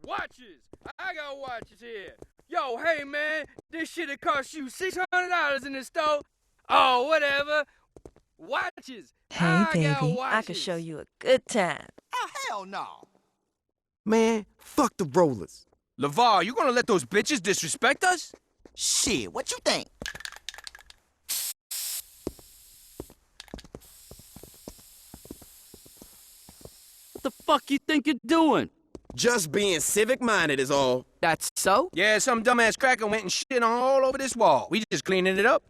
Watches! I got watches here. Yo, hey man, this shit'll cost you $600 in the store. Oh, whatever. Watches! Hey, got baby, watches. I can show you a good time. Oh, hell no. Man, fuck the rollers. LeVar, you gonna let those bitches disrespect us? Shit, what you think? What the fuck you think you're doing? Just being civic-minded is all. That's so? Yeah, some dumbass cracker went and shit on all over this wall. We just cleaning it up.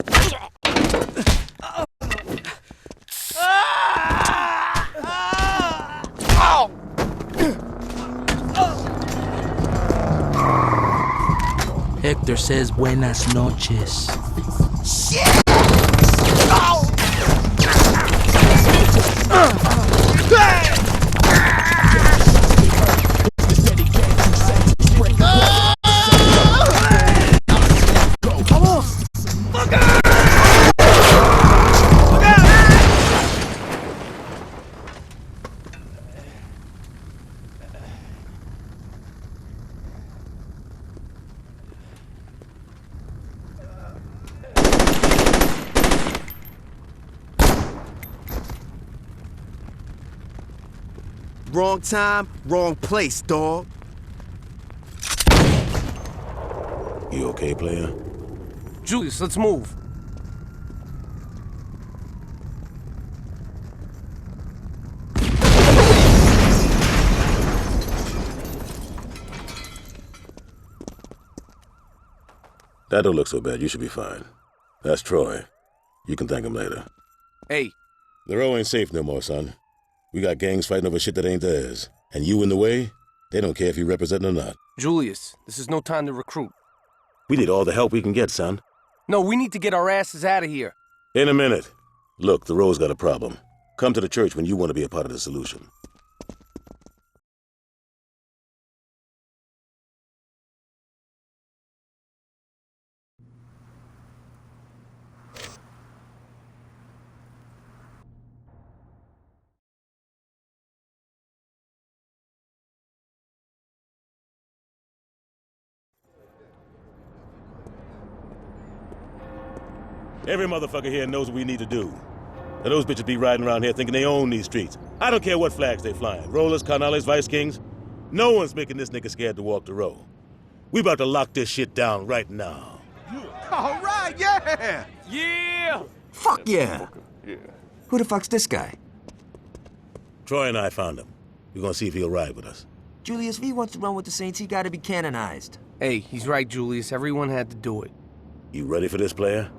Hector says buenas noches. Shit! Oh! Wrong time, wrong place, dawg. You okay, player? Julius, let's move. That don't look so bad. You should be fine. That's Troy. You can thank him later. Hey. The row ain't safe no more, son. We got gangs fighting over shit that ain't theirs. And you in the way, they don't care if you represent or not. Julius, this is no time to recruit. We need all the help we can get, son. No, we need to get our asses out of here. In a minute. Look, the row's got a problem. Come to the church when you want to be a part of the solution. Every motherfucker here knows what we need to do. Now those bitches be riding around here thinking they own these streets. I don't care what flags they flying. Rollers, Carnales, Vice Kings. No one's making this nigga scared to walk the row. We about to lock this shit down right now. All right, yeah! Yeah! Fuck yeah! Who the fuck's this guy? Troy and I found him. We're gonna see if he'll ride with us. Julius, if he wants to run with the Saints, he gotta be canonized. Hey, he's right, Julius. Everyone had to do it. You ready for this, player?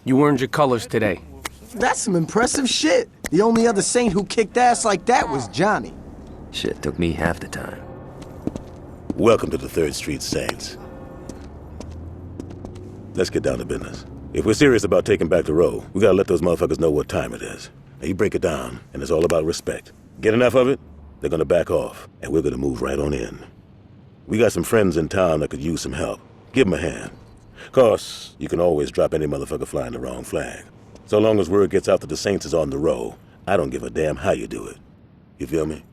You earned your colors today. That's some impressive shit. The only other Saint who kicked ass like that was Johnny. Shit took me half the time. Welcome to the 3rd Street Saints. Let's get down to business. If we're serious about taking back the row, we gotta let those motherfuckers know what time it is. Now you break it down, and it's all about respect. Get enough of it, they're gonna back off, and we're gonna move right on in. We got some friends in town that could use some help. Give them a hand. 'Cause you can always drop any motherfucker flying the wrong flag. So long as word gets out that the Saints is on the row, I don't give a damn how you do it. You feel me?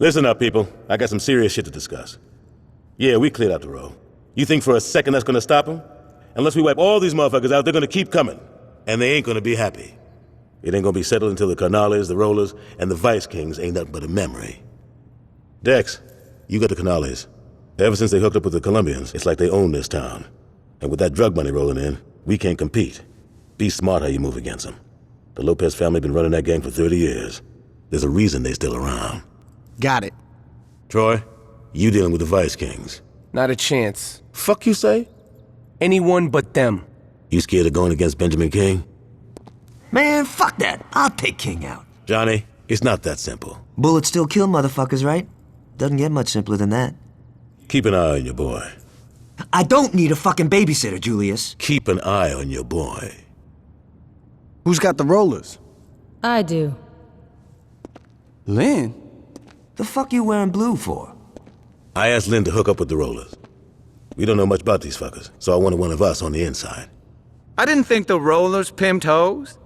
Listen up, people. I got some serious shit to discuss. Yeah, we cleared out the row. You think for a second that's gonna stop them? Unless we wipe all these motherfuckers out, they're gonna keep coming. And they ain't gonna be happy. It ain't gonna be settled until the Carnales, the Rollers, and the Vice Kings ain't nothing but a memory. Dex, you got the Carnales. Ever since they hooked up with the Colombians, it's like they own this town. And with that drug money rolling in, we can't compete. Be smart how you move against them. The Lopez family been running that gang for 30 years. There's a reason they still around. Got it. Troy, you dealing with the Vice Kings. Not a chance. Fuck you say? Anyone but them. You scared of going against Benjamin King? Man, fuck that. I'll take King out. Johnny, it's not that simple. Bullets still kill motherfuckers, right? Doesn't get much simpler than that. Keep an eye on your boy. I don't need a fucking babysitter, Julius. Keep an eye on your boy. Who's got the rollers? I do. Lynn? The fuck you wearing blue for? I asked Lynn to hook up with the rollers. We don't know much about these fuckers, so I wanted one of us on the inside. I didn't think the rollers pimped hoes.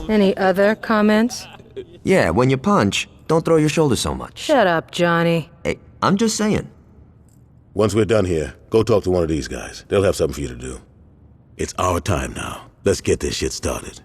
Any other comments? Yeah, when you punch, don't throw your shoulders so much. Shut up, Johnny. Hey, I'm just saying. Once we're done here, go talk to one of these guys. They'll have something for you to do. It's our time now. Let's get this shit started.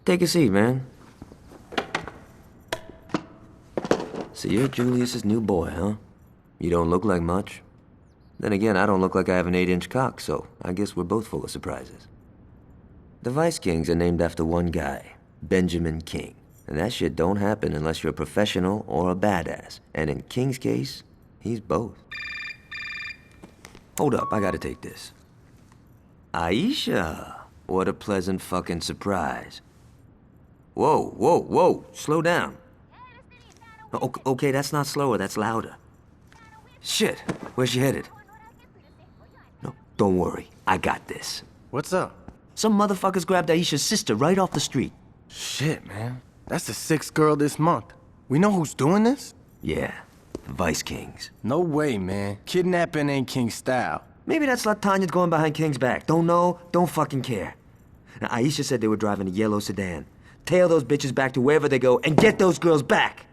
Take a seat, man. So you're Julius's new boy, huh? You don't look like much. Then again, I don't look like I have an 8-inch cock, so I guess we're both full of surprises. The Vice Kings are named after one guy, Benjamin King. And that shit don't happen unless you're a professional or a badass. And in King's case, he's both. Hold up, I gotta take this. Aisha, what a pleasant fucking surprise. Whoa, whoa, whoa, slow down. Okay, that's not slower, that's louder. Shit, where's she headed? No, don't worry, I got this. What's up? Some motherfuckers grabbed Aisha's sister right off the street. Shit, man. That's the 6th girl this month. We know who's doing this? Yeah, the Vice Kings. No way, man. Kidnapping ain't King style. Maybe that's Latanya going behind King's back. Don't know, don't fucking care. Now, Aisha said they were driving a yellow sedan. Tail those bitches back to wherever they go and get those girls back.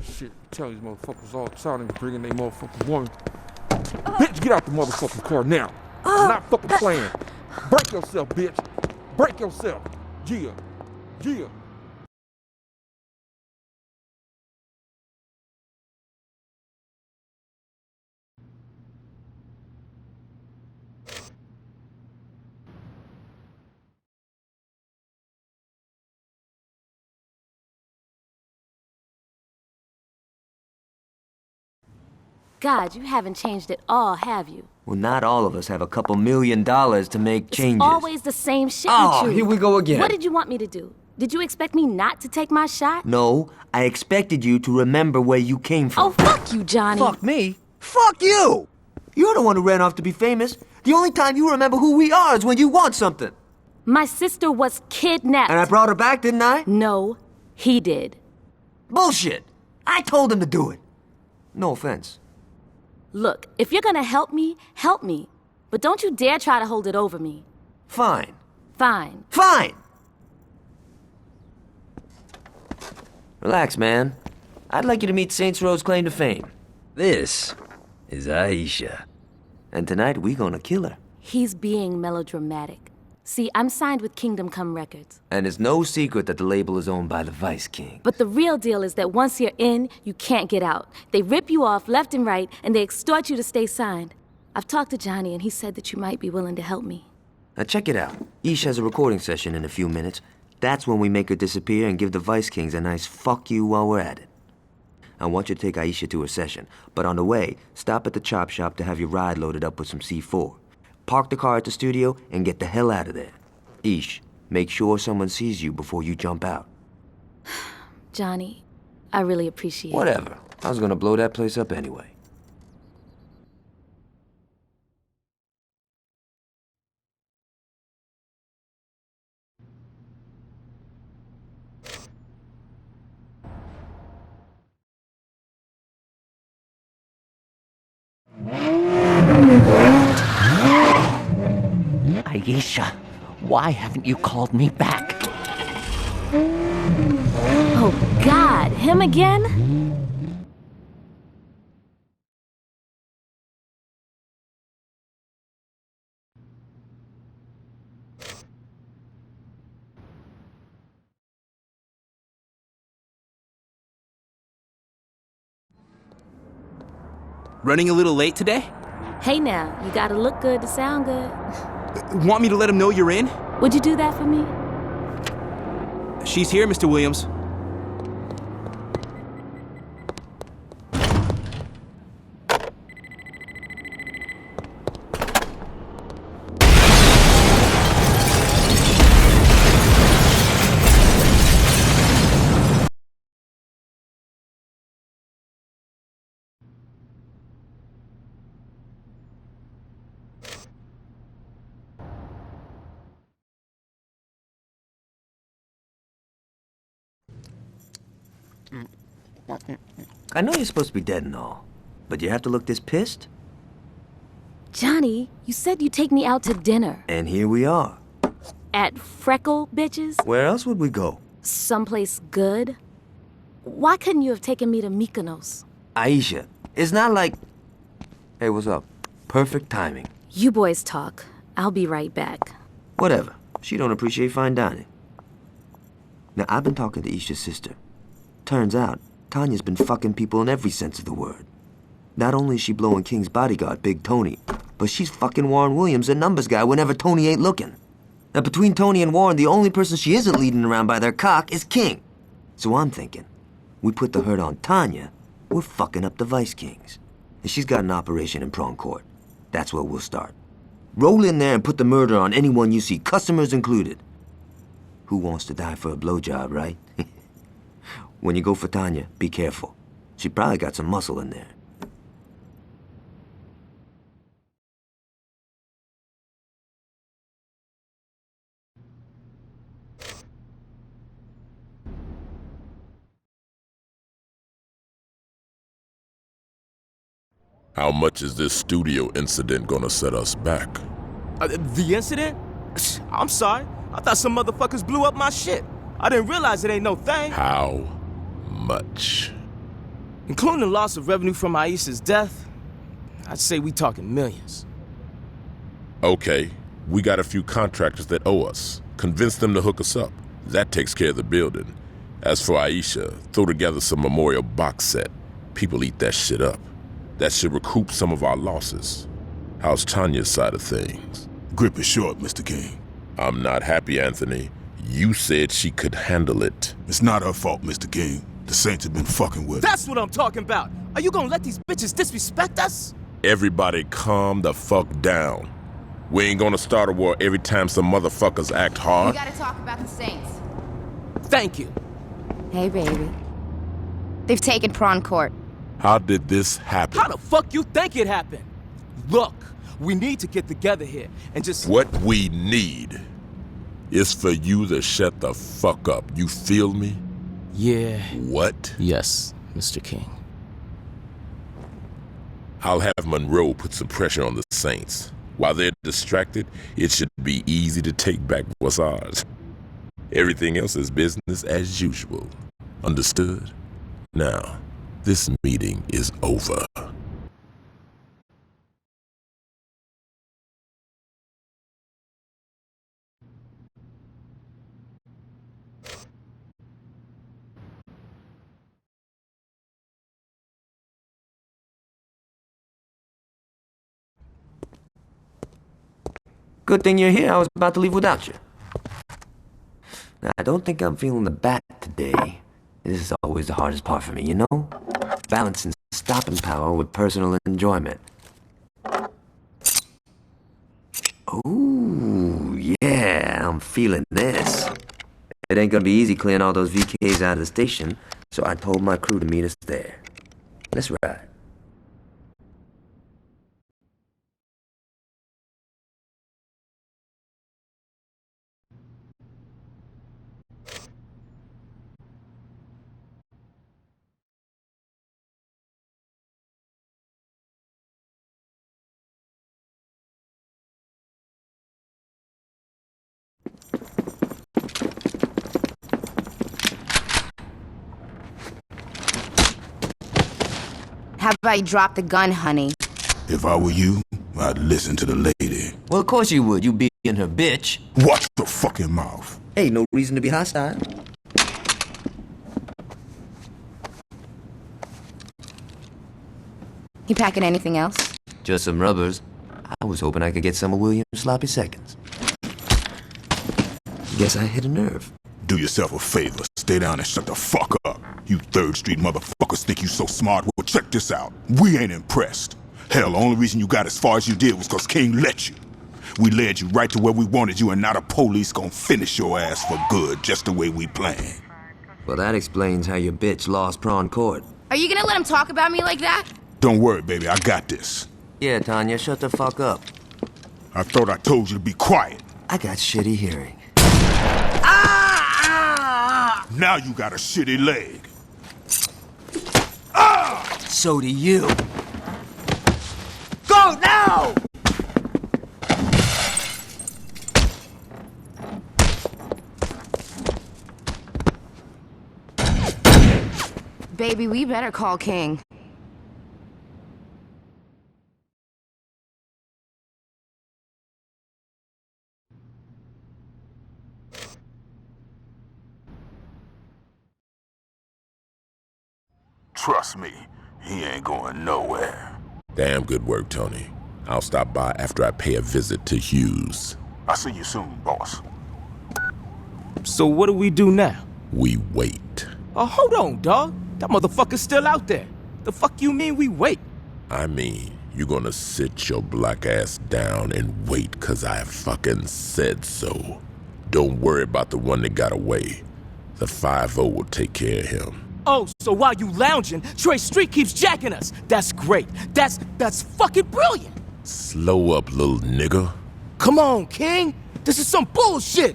Shit, tell these motherfuckers all the time they bringing their motherfucking woman. Bitch, get out the motherfucking car now. I'm not fucking playing. Break yourself, bitch. Break yourself. Yeah. Yeah. God, you haven't changed at all, have you? Well, not all of us have a couple $1 million to make changes. It's always the same shit Oh, with you. here we go again. What did you want me to do? Did you expect me not to take my shot? No, I expected you to remember where you came from. Oh, fuck you, Johnny. Fuck me? Fuck you! You're the one who ran off to be famous. The only time you remember who we are is when you want something. My sister was kidnapped. And I brought her back, didn't I? No, he did. Bullshit! I told him to do it. No offense. Look, if you're gonna help me, help me. But don't you dare try to hold it over me. Fine. Fine. Fine! Relax, man. I'd like you to meet Saints Row's claim to fame. This is Aisha. And tonight, we gonna kill her. He's being melodramatic. See, I'm signed with Kingdom Come Records. And it's no secret that the label is owned by the Vice King. But the real deal is that once you're in, you can't get out. They rip you off left and right, and they extort you to stay signed. I've talked to Johnny, and he said that you might be willing to help me. Now check it out. Ish has a recording session in a few minutes. That's when we make her disappear and give the Vice Kings a nice fuck you while we're at it. I want you to take Aisha to her session, but on the way, stop at the chop shop to have your ride loaded up with some C4. Park the car at the studio and get the hell out of there. Ish, make sure someone sees you before you jump out. Johnny, I really appreciate it. Whatever. I was gonna blow that place up anyway. Aisha, why haven't you called me back? Oh, God, him again? Running a little late today? Hey now, you gotta look good to sound good. Want me to let him know you're in? Would you do that for me? She's here, Mr. Williams. I know you're supposed to be dead and all, but you have to look this pissed? Johnny, you said you'd take me out to dinner. And here we are. At Freckle Bitches? Where else would we go? Someplace good? Why couldn't you have taken me to Mykonos? Aisha, it's not like... Hey, what's up? Perfect timing. You boys talk. I'll be right back. Whatever. She don't appreciate fine dining. Now, I've been talking to Isha's sister. Turns out, Tanya's been fucking people in every sense of the word. Not only is she blowing King's bodyguard, Big Tony, but she's fucking Warren Williams, a numbers guy, whenever Tony ain't looking. Now, between Tony and Warren, the only person she isn't leading around by their cock is King. So I'm thinking, we put the hurt on Tanya, we're fucking up the Vice Kings. And she's got an operation in Prawn Court. That's where we'll start. Roll in there and put the murder on anyone you see, customers included. Who wants to die for a blowjob, right? When you go for Tanya, be careful. She probably got some muscle in there. How much is this studio incident gonna set us back? The incident? I'm sorry. I thought some motherfuckers blew up my shit. I didn't realize it ain't no thing. How much? Including the loss of revenue from Aisha's death, I'd say we talking millions. Okay, we got a few contractors that owe us. Convince them to hook us up. That takes care of the building. As for Aisha, throw together some memorial box set. People eat that shit up. That should recoup some of our losses. How's Tanya's side of things? Grip is short, Mr. King. I'm not happy, Anthony. You said she could handle it. It's not her fault, Mr. King. The Saints have been fucking with her. That's what I'm talking about. Are you gonna let these bitches disrespect us? Everybody calm the fuck down. We ain't gonna start a war every time some motherfuckers act hard. We gotta talk about the Saints. Thank you. Hey, baby. They've taken Prawn Court. How did this happen? How the fuck you think it happened? Look, we need to get together here and just... What we need is for you to shut the fuck up. You feel me? Yeah. What? Yes, Mr. King. I'll have Monroe put some pressure on the Saints. While they're distracted, it should be easy to take back what's ours. Everything else is business as usual. Understood? Now, this meeting is over. Good thing you're here. I was about to leave without you. Now, I don't think I'm feeling the bat today. This is always the hardest part for me, you know? Balancing stopping power with personal enjoyment. Ooh, yeah, I'm feeling this. It ain't gonna be easy clearing all those VKs out of the station, so I told my crew to meet us there. Let's ride. How about you drop the gun, honey? If I were you, I'd listen to the lady. Well, of course you would. You being her bitch. Watch the fucking mouth. Hey, no reason to be hostile. You packing anything else? Just some rubbers. I was hoping I could get some of William's sloppy seconds. Guess I hit a nerve. Do yourself a favor. Stay down and shut the fuck up. You 3rd Street motherfuckers think you so smart. Well, check this out. We ain't impressed. Hell, the only reason you got as far as you did was cause King let you. We led you right to where we wanted you, and now the police gonna finish your ass for good, just the way we planned. Well, that explains how your bitch lost Prawn Court. Are you gonna let him talk about me like that? Don't worry, baby, I got this. Yeah, Tanya, shut the fuck up. I thought I told you to be quiet. I got shitty hearing. Now you got a shitty leg. So do you. Go now! Baby, we better call King. Trust me, he ain't going nowhere. Damn good work, Tony. I'll stop by after I pay a visit to Hughes. I'll see you soon, boss. So what do we do now? We wait. Oh, hold on, dawg. That motherfucker's still out there. The fuck you mean we wait? I mean, you're gonna sit your black ass down and wait 'cause I fucking said so. Don't worry about the one that got away. The 5-0 will take care of him. Oh, so while you lounging, Trey Street keeps jacking us. That's great. That's fucking brilliant. Slow up, little nigga. Come on, King. This is some bullshit.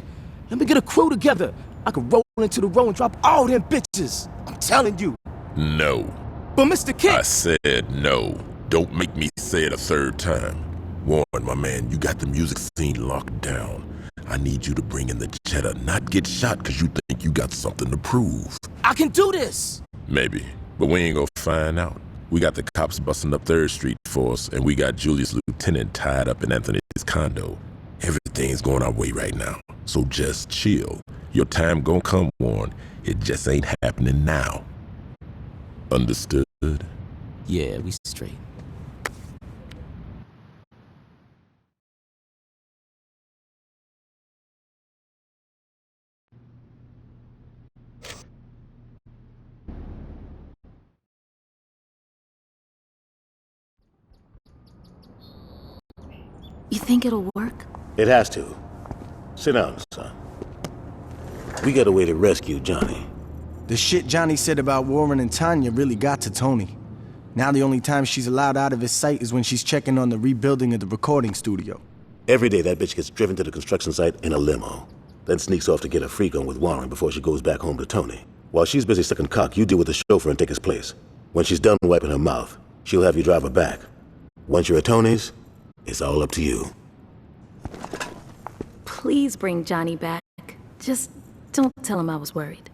Let me get a crew together. I can roll into the row and drop all them bitches. I'm telling you. No. But Mr. King... I said no. Don't make me say it a 3rd time. Warren, my man, you got the music scene locked down. I need you to bring in the cheddar, not get shot because you think you got something to prove. I can do this! Maybe, but we ain't gonna find out. We got the cops busting up 3rd Street for us, and we got Julius Lieutenant tied up in Anthony's condo. Everything's going our way right now, so just chill. Your time gonna come, Warren. It just ain't happening now. Understood? Yeah, we straight. You think it'll work? It has to. Sit down, son. We got a way to rescue Johnny. The shit Johnny said about Warren and Tanya really got to Tony. Now the only time she's allowed out of his sight is when she's checking on the rebuilding of the recording studio. Every day that bitch gets driven to the construction site in a limo, then sneaks off to get a freak on with Warren before she goes back home to Tony. While she's busy sucking cock, you deal with the chauffeur and take his place. When she's done wiping her mouth, she'll have you drive her back. Once you're at Tony's, it's all up to you. Please bring Johnny back. Just don't tell him I was worried.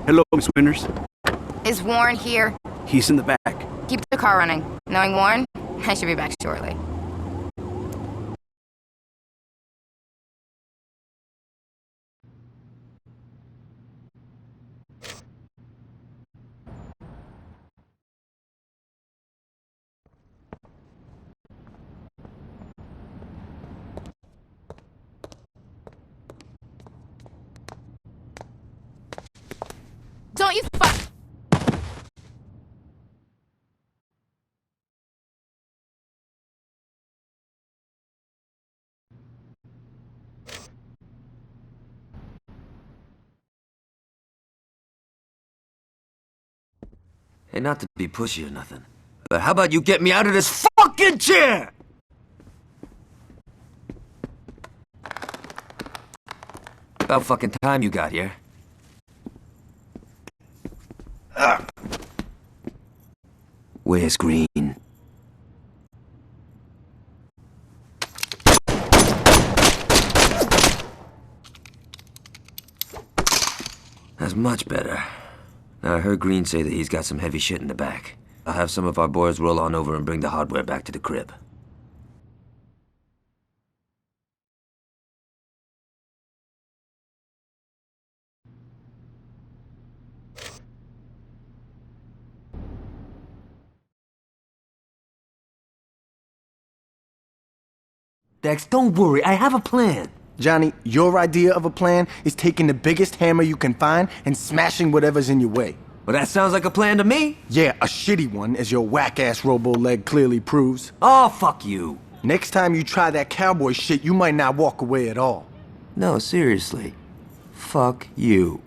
Hello, Miss Winters. Is Warren here? He's in the back. Keep the car running. Knowing Warren, I should be back shortly. Don't you fuck... Hey, not to be pushy or nothing, but how about you get me out of this fucking chair? About fucking time you got here. Where's Green? That's much better. Now, I heard Green say that he's got some heavy shit in the back. I'll have some of our boys roll on over and bring the hardware back to the crib. Dex, don't worry, I have a plan. Johnny, your idea of a plan is taking the biggest hammer you can find and smashing whatever's in your way. Well, that sounds like a plan to me. Yeah, a shitty one, as your whack-ass robo-leg clearly proves. Oh, fuck you. Next time you try that cowboy shit, you might not walk away at all. No, seriously. Fuck you.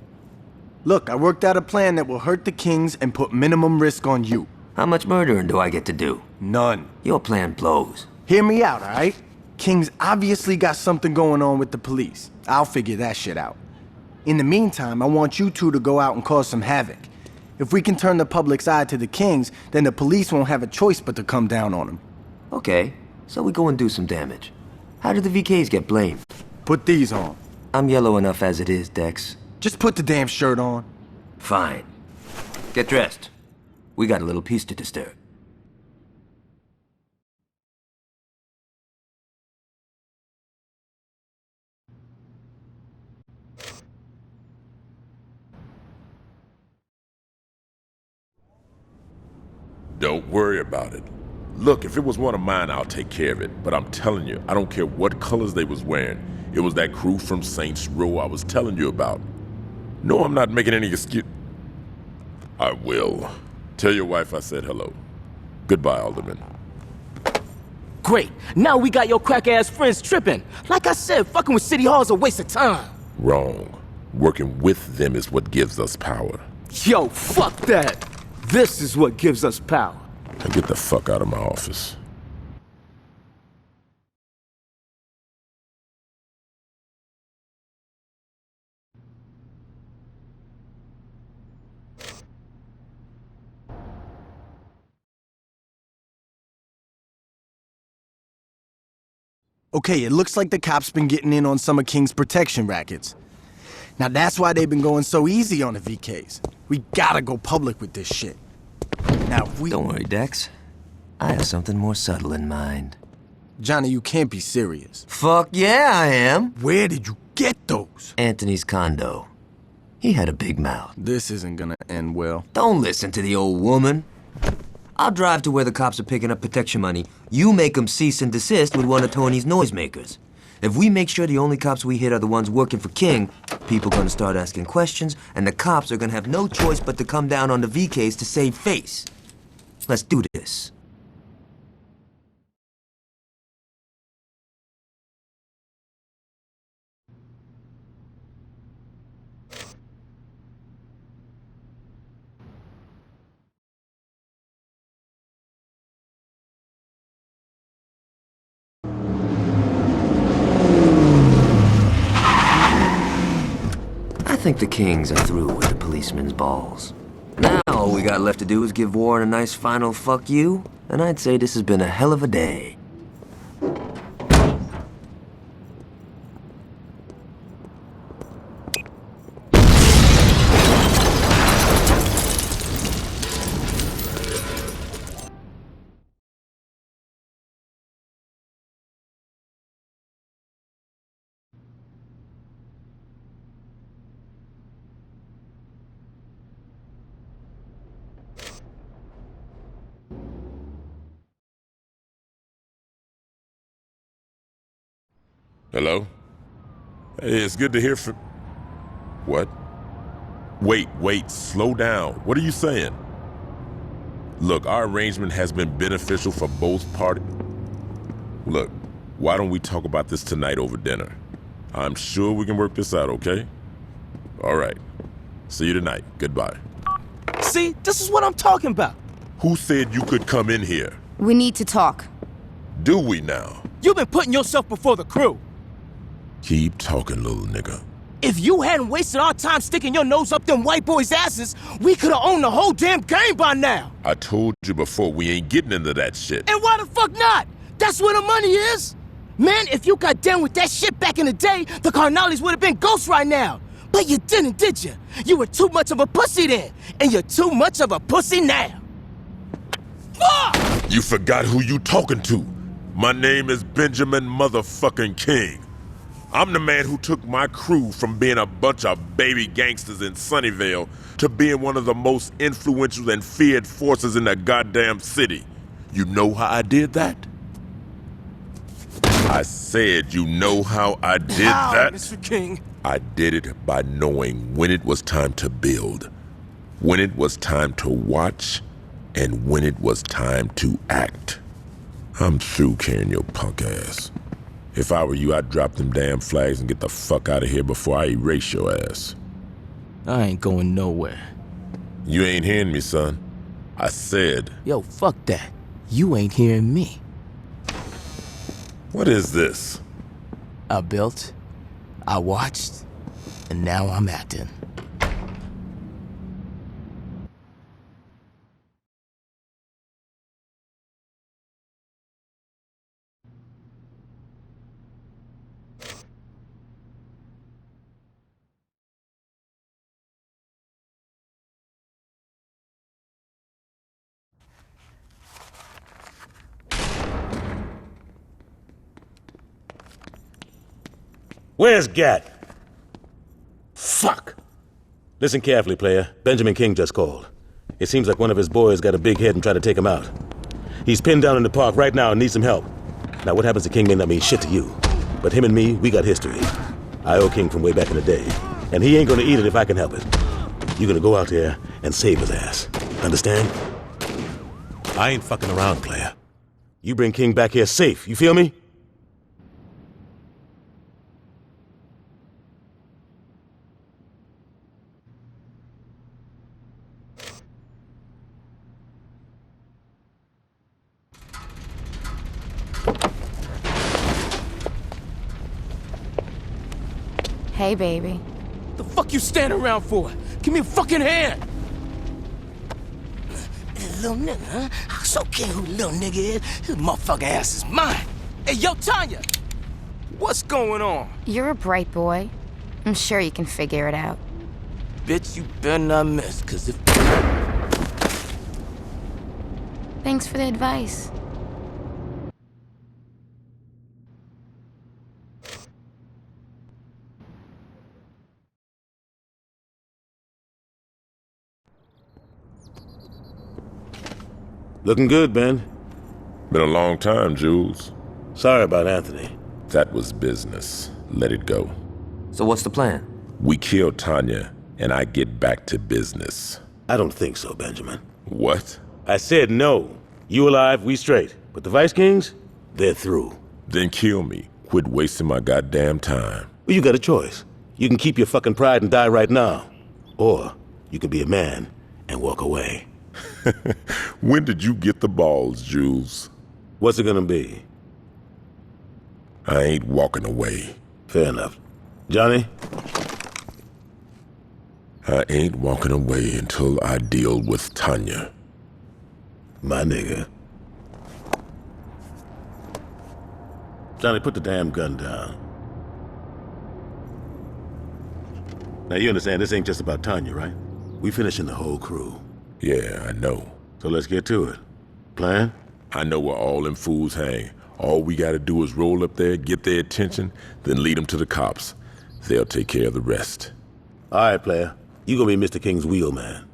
Look, I worked out a plan that will hurt the Kings and put minimum risk on you. How much murdering do I get to do? None. Your plan blows. Hear me out, alright? King's obviously got something going on with the police. I'll figure that shit out. In the meantime, I want you two to go out and cause some havoc. If we can turn the public's eye to the Kings, then the police won't have a choice but to come down on them. Okay, so we go and do some damage. How did the VKs get blamed? Put these on. I'm yellow enough as it is, Dex. Just put the damn shirt on. Fine. Get dressed. We got a little piece to disturb. Don't worry about it. Look, if it was one of mine, I'll take care of it. But I'm telling you, I don't care what colors they was wearing. It was that crew from Saints Row I was telling you about. No, I'm not making any excuse. I will. Tell your wife I said hello. Goodbye, Alderman. Great. Now we got your crack-ass friends tripping. Like I said, fucking with City Hall's a waste of time. Wrong. Working with them is what gives us power. Yo, fuck that. This is what gives us power. Now get the fuck out of my office. Okay, it looks like the cops been getting in on some of King's protection rackets. Now that's why they've been going so easy on the VKs. We gotta go public with this shit. Now if we... Don't worry, Dex. I have something more subtle in mind. Johnny, you can't be serious. Fuck yeah, I am. Where did you get those? Anthony's condo. He had a big mouth. This isn't gonna end well. Don't listen to the old woman. I'll drive to where the cops are picking up protection money. You make them cease and desist with one of Tony's noisemakers. If we make sure the only cops we hit are the ones working for King, people are gonna start asking questions, and the cops are gonna have no choice but to come down on the VKs to save face. Let's do this. I think the Kings are through with the policeman's balls. Now all we got left to do is give Warren a nice final fuck you, and I'd say this has been a hell of a day. Hello? Hey, it's good to hear from... What? Wait, slow down. What are you saying? Look, our arrangement has been beneficial for both parties. Look, why don't we talk about this tonight over dinner? I'm sure we can work this out, okay? All right. See you tonight. Goodbye. See, this is what I'm talking about. Who said you could come in here? We need to talk. Do we now? You've been putting yourself before the crew. Keep talking, little nigga. If you hadn't wasted our time sticking your nose up them white boys' asses, we could've owned the whole damn game by now. I told you before, we ain't getting into that shit. And why the fuck not? That's where the money is. Man, if you got down with that shit back in the day, the Carnales would have been ghosts right now. But you didn't, did you? You were too much of a pussy then, and you're too much of a pussy now. Fuck! You forgot who you talking to. My name is Benjamin motherfucking King. I'm the man who took my crew from being a bunch of baby gangsters in Sunnyvale to being one of the most influential and feared forces in the goddamn city. You know how I did that? I said, you know how I did that? Mr. King? I did it by knowing when it was time to build, when it was time to watch, and when it was time to act. I'm through carrying your punk ass. If I were you, I'd drop them damn flags and get the fuck out of here before I erase your ass. I ain't going nowhere. You ain't hearing me, son. I said... Yo, fuck that. You ain't hearing me. What is this? I built, I watched, and now I'm acting. Where's Gat? Fuck! Listen carefully, player. Benjamin King just called. It seems like one of his boys got a big head and tried to take him out. He's pinned down in the park right now and needs some help. Now, what happens to King may not mean shit to you. But him and me, we got history. I owe King from way back in the day. And he ain't gonna eat it if I can help it. You're gonna go out there and save his ass. Understand? I ain't fucking around, player. You bring King back here safe, you feel me? Hey, baby. The fuck you standing around for? Give me a fucking hand! Little nigga, huh? I so care who little nigga is. His motherfucking ass is mine. Hey, yo, Tanya! What's going on? You're a bright boy. I'm sure you can figure it out. Bitch, you better not miss, cause if... Thanks for the advice. Looking good, Ben. Been a long time, Jules. Sorry about Anthony. That was business. Let it go. So what's the plan? We kill Tanya, and I get back to business. I don't think so, Benjamin. What? I said no. You alive, we straight. But the Vice Kings, they're through. Then kill me. Quit wasting my goddamn time. Well, you got a choice. You can keep your fucking pride and die right now. Or you can be a man and walk away. When did you get the balls, Jules? What's it gonna be? I ain't walking away. Fair enough. Johnny? I ain't walking away until I deal with Tanya. My nigga. Johnny, put the damn gun down. Now, you understand this ain't just about Tanya, right? We finishing the whole crew. Yeah, I know. So let's get to it. Plan? I know where all them fools hang. All we gotta do is roll up there, get their attention, then lead them to the cops. They'll take care of the rest. All right, player. You gonna be Mr. King's wheelman.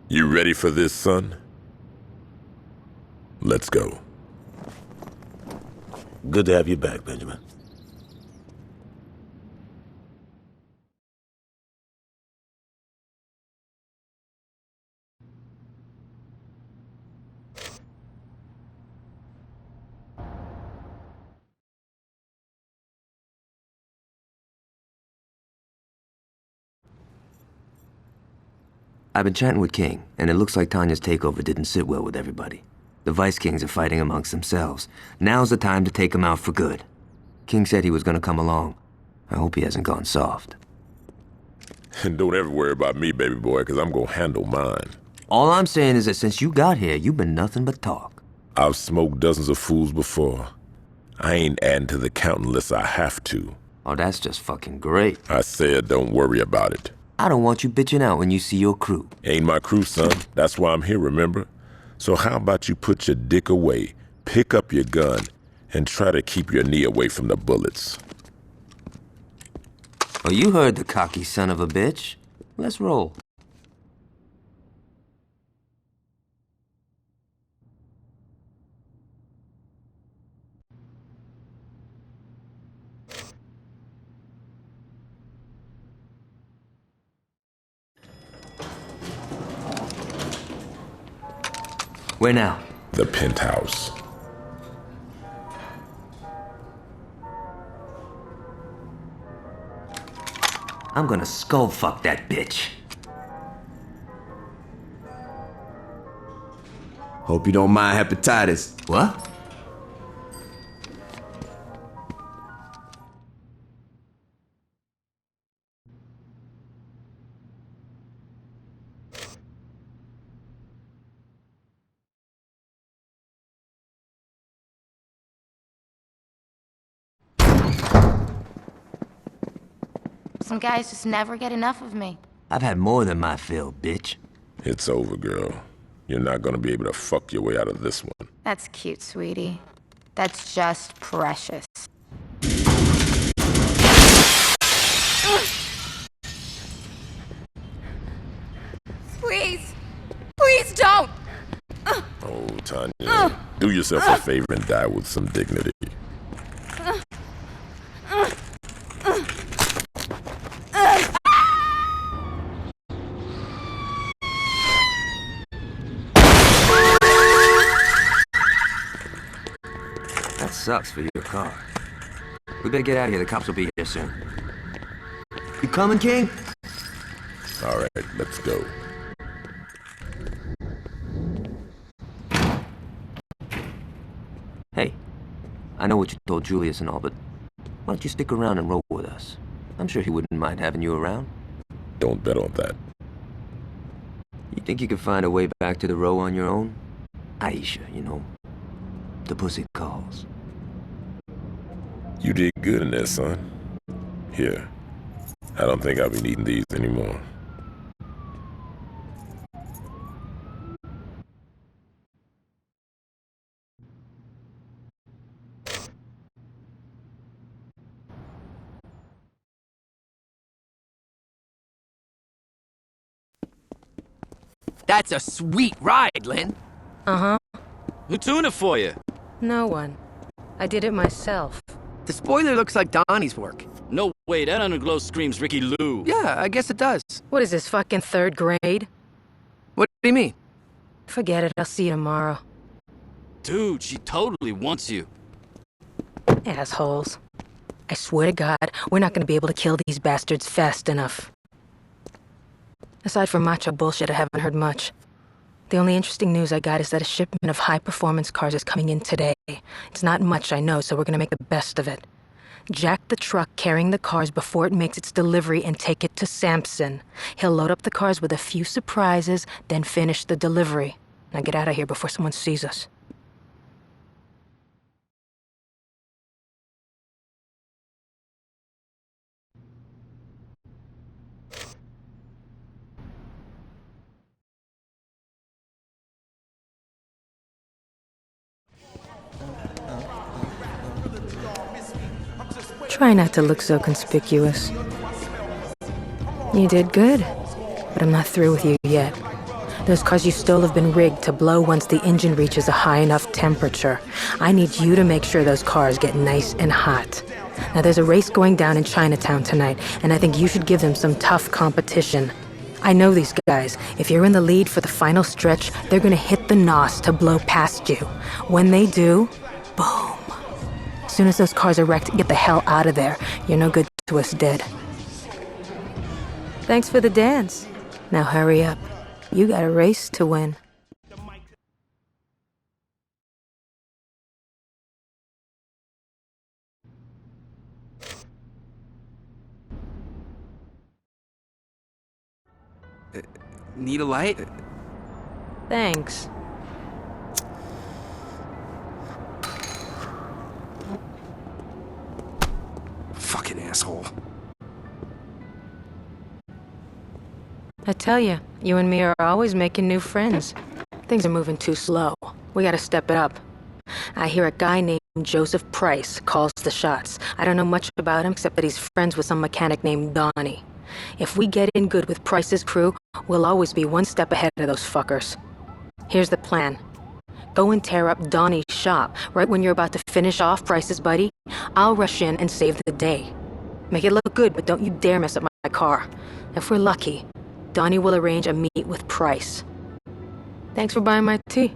You ready for this, son? Let's go. Good to have you back, Benjamin. I've been chatting with King, and it looks like Tanya's takeover didn't sit well with everybody. The Vice Kings are fighting amongst themselves. Now's the time to take them out for good. King said he was gonna come along. I hope he hasn't gone soft. And don't ever worry about me, baby boy, because I'm gonna handle mine. All I'm saying is that since you got here, you've been nothing but talk. I've smoked dozens of fools before. I ain't adding to the count unless I have to. Oh, that's just fucking great. I said don't worry about it. I don't want you bitching out when you see your crew. Ain't my crew, son. That's why I'm here, remember? So how about you put your dick away, pick up your gun, and try to keep your knee away from the bullets. Oh, you heard the cocky son of a bitch. Let's roll. Where now? The penthouse. I'm gonna skull fuck that bitch. Hope you don't mind hepatitis. What? Some guys just never get enough of me. I've had more than my fill, bitch. It's over, girl. You're not gonna be able to fuck your way out of this one. That's cute, sweetie. That's just precious. Please! Please don't! Oh, Tanya, do yourself a favor and die with some dignity. That sucks for your car. We better get out of here. The cops will be here soon. You coming, King? All right, let's go. Hey, I know what you told Julius and all, but why don't you stick around and roll with us? I'm sure he wouldn't mind having you around. Don't bet on that. You think you could find a way back to the row on your own? Aisha, you know. The pussy calls. You did good in there, son. Here. I don't think I'll be needing these anymore. That's a sweet ride, Lynn. Uh-huh. Who tuned it for you? No one. I did it myself. The spoiler looks like Donnie's work. No way, that underglow screams Ricky Lou. Yeah, I guess it does. What is this, fucking third grade? What do you mean? Forget it. I'll see you tomorrow. Dude, she totally wants you. Assholes. I swear to God, we're not gonna be able to kill these bastards fast enough. Aside from macho bullshit, I haven't heard much. The only interesting news I got is that a shipment of high-performance cars is coming in today. It's not much, I know, so we're gonna make the best of it. Jack the truck carrying the cars before it makes its delivery and take it to Sampson. He'll load up the cars with a few surprises, then finish the delivery. Now get out of here before someone sees us. Try not to look so conspicuous. You did good, but I'm not through with you yet. Those cars you stole have been rigged to blow once the engine reaches a high enough temperature. I need you to make sure those cars get nice and hot. Now there's a race going down in Chinatown tonight, and I think you should give them some tough competition. I know these guys. If you're in the lead for the final stretch, they're gonna hit the NOS to blow past you. When they do, boom. As soon as those cars are wrecked, get the hell out of there. You're no good to us dead. Thanks for the dance. Now hurry up. You got a race to win. Need a light? Thanks. Fucking asshole. I tell you, you and me are always making new friends. Things are moving too slow. We gotta step it up. I hear a guy named Joseph Price calls the shots. I don't know much about him except that he's friends with some mechanic named Donnie. If we get in good with Price's crew, we'll always be one step ahead of those fuckers. Here's the plan. Go and tear up Donnie's shop right when you're about to finish off Price's buddy. I'll rush in and save the day. Make it look good, but don't you dare mess up my car. If we're lucky, Donnie will arrange a meet with Price. Thanks for buying my tea.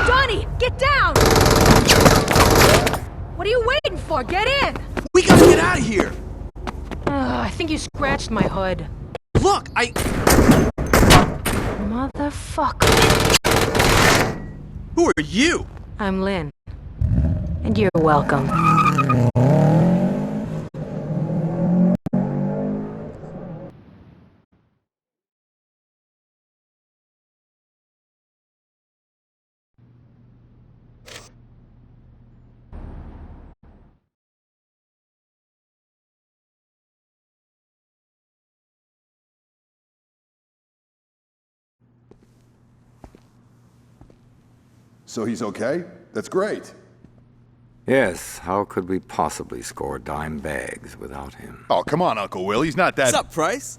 Donnie, get down! What are you waiting for? Get in! We gotta get out of here! I think you scratched my hood. Look, Motherfucker. Who are you? I'm Lynn. And you're welcome. So he's okay? That's great. Yes, how could we possibly score dime bags without him? Oh, come on, Uncle Will. He's not that... What's up, Price?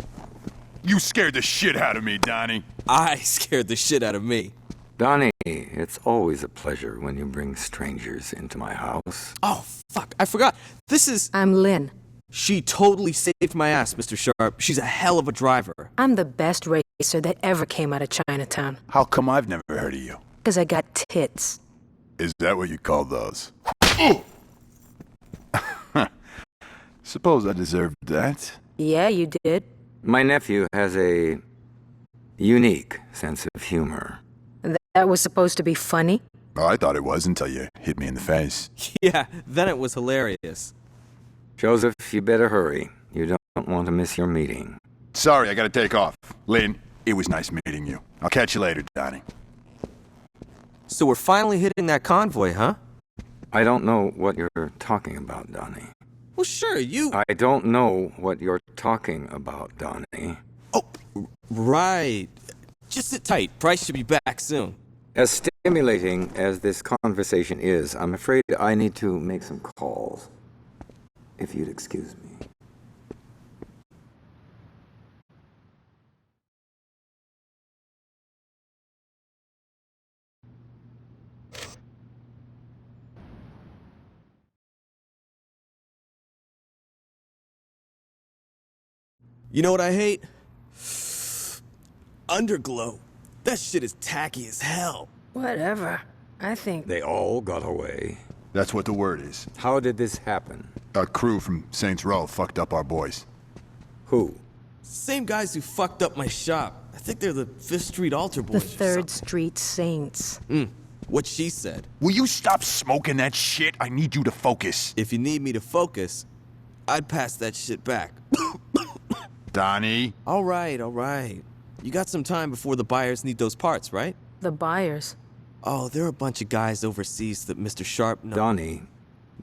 You scared the shit out of me, Donnie. I scared the shit out of me. Donnie, it's always a pleasure when you bring strangers into my house. Oh, fuck, I forgot. This is... I'm Lynn. She totally saved my ass, Mr. Sharp. She's a hell of a driver. I'm the best racer that ever came out of Chinatown. How come I've never heard of you? Because I got tits. Is that what you call those? Suppose I deserved that. Yeah, you did. My nephew has a unique sense of humor. That was supposed to be funny? Oh, I thought it was until you hit me in the face. Yeah, then it was hilarious. Joseph, you better hurry. You don't want to miss your meeting. Sorry, I gotta take off. Lynn, it was nice meeting you. I'll catch you later, Donnie. So we're finally hitting that convoy, huh? I don't know what you're talking about, Donnie. Well, sure, you... I don't know what you're talking about, Donnie. Oh, right. Just sit tight. Price should be back soon. As stimulating as this conversation is, I'm afraid I need to make some calls. If you'd excuse me. You know what I hate? Underglow. That shit is tacky as hell. Whatever. I think... They all got away. That's what the word is. How did this happen? A crew from Saints Row fucked up our boys. Who? Same guys who fucked up my shop. I think they're the 5th Street Altar Boys. The 3rd Street Saints. What she said. Will you stop smoking that shit? I need you to focus. If you need me to focus, I'd pass that shit back. Donnie. All right. You got some time before the buyers need those parts, right? The buyers? Oh, there are a bunch of guys overseas that Mr. Sharp knows. Donnie,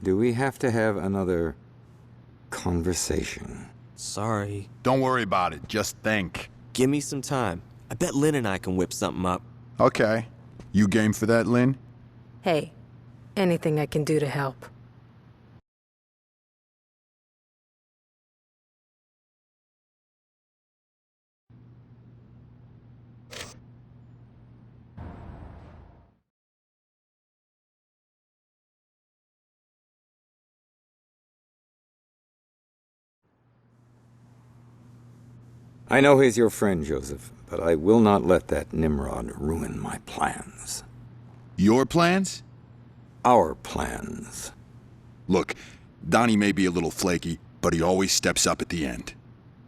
do we have to have another conversation? Sorry. Don't worry about it. Just think. Give me some time. I bet Lynn and I can whip something up. Okay. You game for that, Lynn? Hey, anything I can do to help. I know he's your friend, Joseph, but I will not let that Nimrod ruin my plans. Your plans? Our plans. Look, Donnie may be a little flaky, but he always steps up at the end.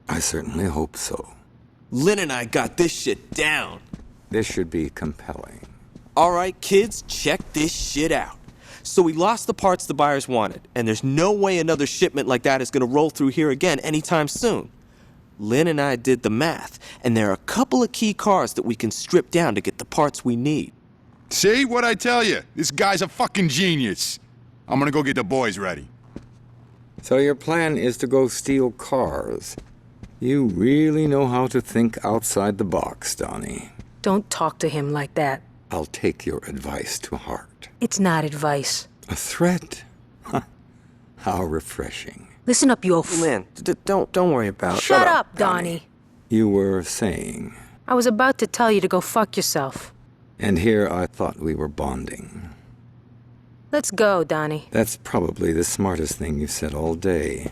I certainly hope so. Lynn and I got this shit down. This should be compelling. Alright, kids, check this shit out. So we lost the parts the buyers wanted, and there's no way another shipment like that is gonna roll through here again anytime soon. Lynn and I did the math, and there are a couple of key cars that we can strip down to get the parts we need. See what I tell you? This guy's a fucking genius. I'm gonna go get the boys ready. So your plan is to go steal cars. You really know how to think outside the box, Donnie. Don't talk to him like that. I'll take your advice to heart. It's not advice. A threat? How refreshing. Listen up, you Lynn, don't worry about it. Shut up, Donnie. You were saying... I was about to tell you to go fuck yourself. And here I thought we were bonding. Let's go, Donnie. That's probably the smartest thing you've said all day.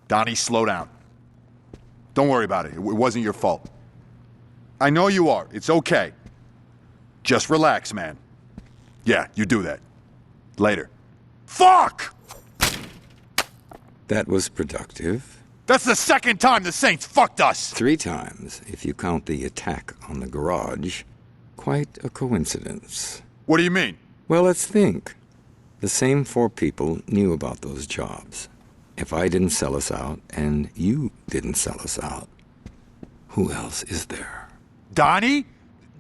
Donnie, slow down. Don't worry about it. It wasn't your fault. I know you are. It's okay. Just relax, man. Yeah, you do that. Later. Fuck! That was productive. That's the second time the Saints fucked us! 3 times, if you count the attack on the garage. Quite a coincidence. What do you mean? Well, let's think. The same 4 people knew about those jobs. If I didn't sell us out, and you didn't sell us out, who else is there? Donnie?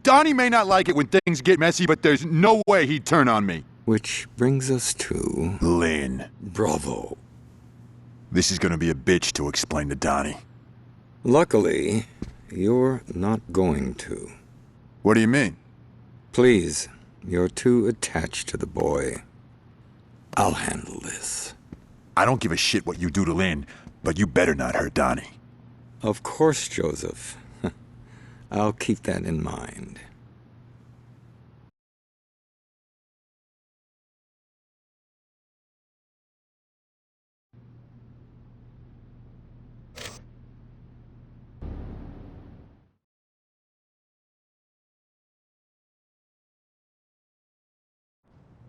Donnie may not like it when things get messy, but there's no way he'd turn on me. Which brings us to... Lynn. Bravo. This is gonna be a bitch to explain to Donnie. Luckily, you're not going to. What do you mean? Please, you're too attached to the boy. I'll handle this. I don't give a shit what you do to Lynn, but you better not hurt Donnie. Of course, Joseph. I'll keep that in mind.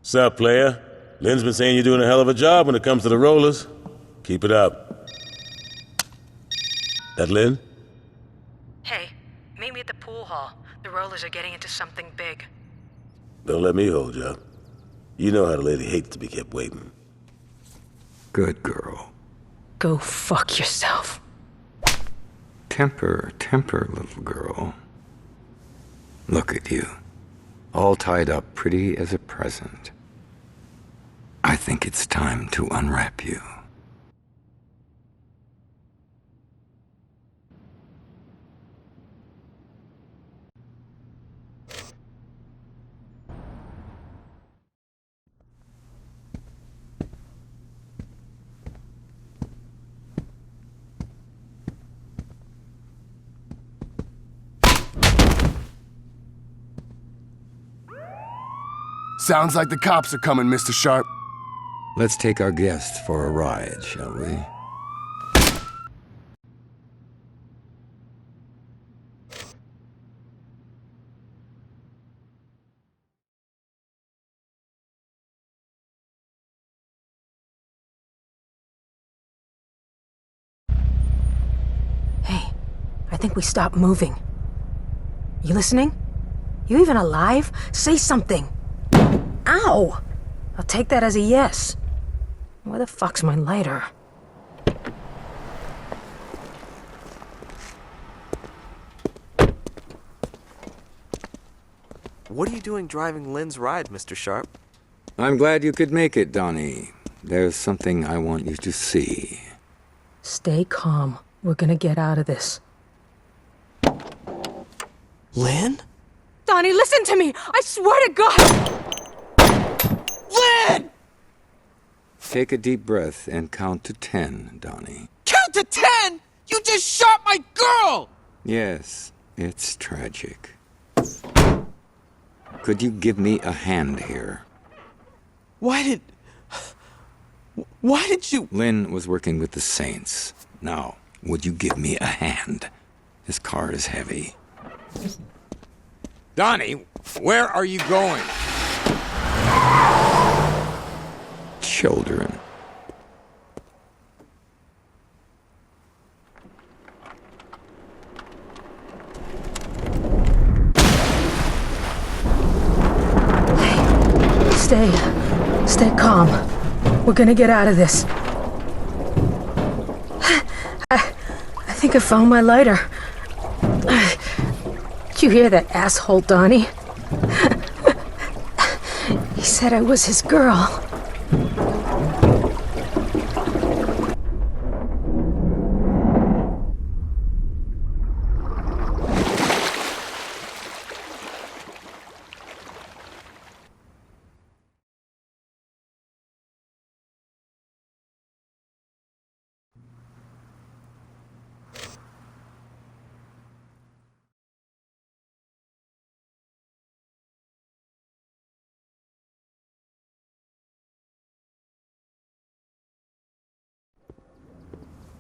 Sup, player? Lynn's been saying you're doing a hell of a job when it comes to the rollers. Keep it up. That Lynn? Hey, meet me at the pool hall. The rollers are getting into something big. Don't let me hold you up. You know how the lady hates to be kept waiting. Good girl. Go fuck yourself. Temper, little girl. Look at you. All tied up pretty as a present. I think it's time to unwrap you. Sounds like the cops are coming, Mr. Sharp. Let's take our guest for a ride, shall we? Hey, I think we stopped moving. You listening? You even alive? Say something. Ow! I'll take that as a yes. Where the fuck's my lighter? What are you doing driving Lynn's ride, Mr. Sharp? I'm glad you could make it, Donnie. There's something I want you to see. Stay calm. We're gonna get out of this. Lynn? Donnie, listen to me! I swear to God! Lynn! Take a deep breath and count to 10, Donnie. Count to 10?! You just shot my girl! Yes, it's tragic. Could you give me a hand here? Why did... Why did you... Lynn was working with the Saints. Now, would you give me a hand? This card is heavy. Donnie, where are you going? Children. Stay calm. We're gonna get out of this. I think I found my lighter. Did you hear that asshole, Donnie? He said I was his girl.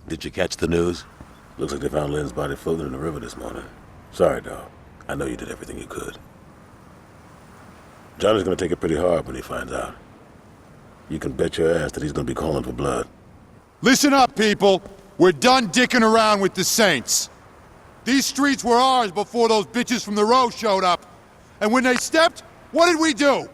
Did you catch the news? Looks like they found Lynn's body floating in the river this morning. Sorry, dog. I know you did everything you could. Johnny's gonna take it pretty hard when he finds out. You can bet your ass that he's gonna be calling for blood. Listen up, people. We're done dicking around with the Saints. These streets were ours before those bitches from the row showed up. And when they stepped, what did we do?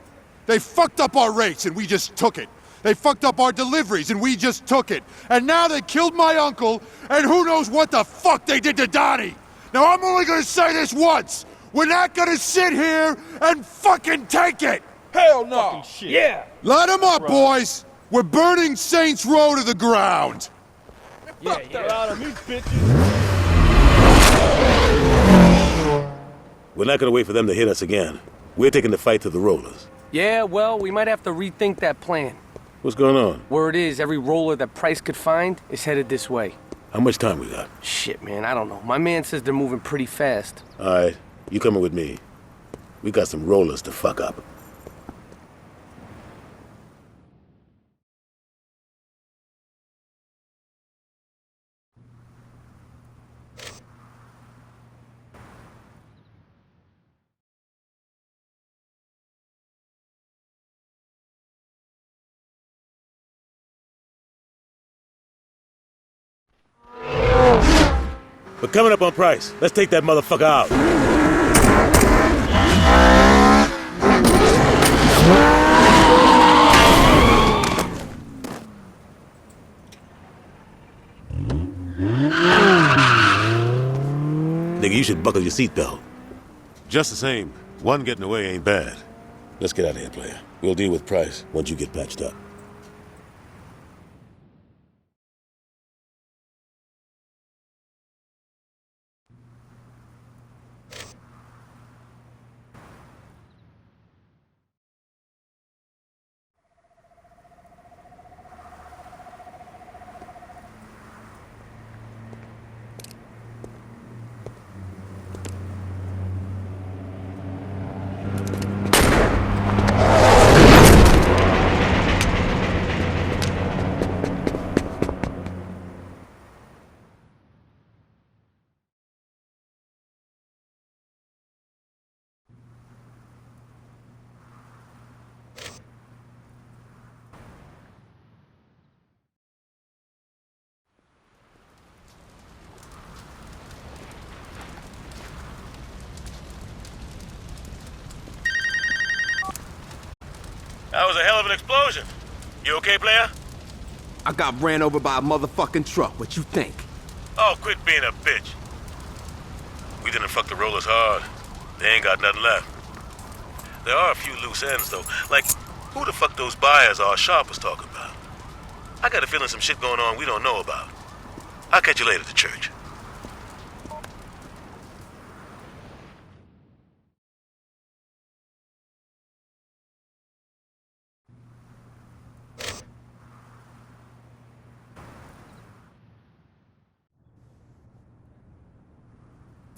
They fucked up our rates and we just took it. They fucked up our deliveries and we just took it. And now they killed my uncle, and who knows what the fuck they did to Donnie. Now I'm only gonna say this once. We're not gonna sit here and fucking take it. Hell no. Yeah. Light them up, boys. We're burning Saints Row to the ground. Yeah. Out of me, bitches. We're not gonna wait for them to hit us again. We're taking the fight to the rollers. Yeah, well, we might have to rethink that plan. What's going on? Word is, every roller that Price could find is headed this way. How much time we got? Shit, man, I don't know. My man says they're moving pretty fast. All right, you coming with me. We got some rollers to fuck up. We're coming up on Price. Let's take that motherfucker out. Nigga, you should buckle your seatbelt. Just the same, one getting away ain't bad. Let's get out of here, player. We'll deal with Price once you get patched up. That was a hell of an explosion. You okay, player? I got ran over by a motherfucking truck. What you think? Oh, quit being a bitch. We didn't fuck the rollers hard. They ain't got nothing left. There are a few loose ends, though. Like, who the fuck those buyers are Sharp was talking about? I got a feeling some shit going on we don't know about. I'll catch you later at the church.